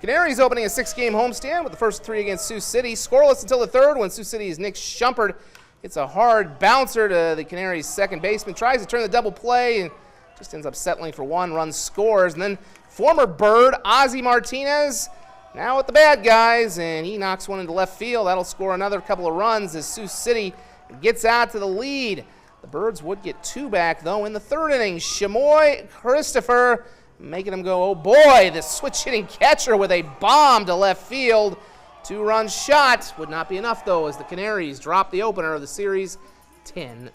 Canaries opening a 6-game homestand with the first 3 against Sioux City. Scoreless until the 3rd when Sioux City's Nick Shumpert hits a hard bouncer to the Canaries' second baseman. Tries to turn the double play and just ends up settling for 1 run, scores. And then former Bird, Ozzie Martinez, now with the bad guys, and he knocks one into left field. That'll score another couple of runs as Sioux City gets out to the lead. The Birds would get 2 back, though, in the 3rd inning. Shamoy Christopher making him go, oh boy, the switch-hitting catcher with a bomb to left field. 2-run shot would not be enough, though, as the Canaries drop the opener of the series 10-4.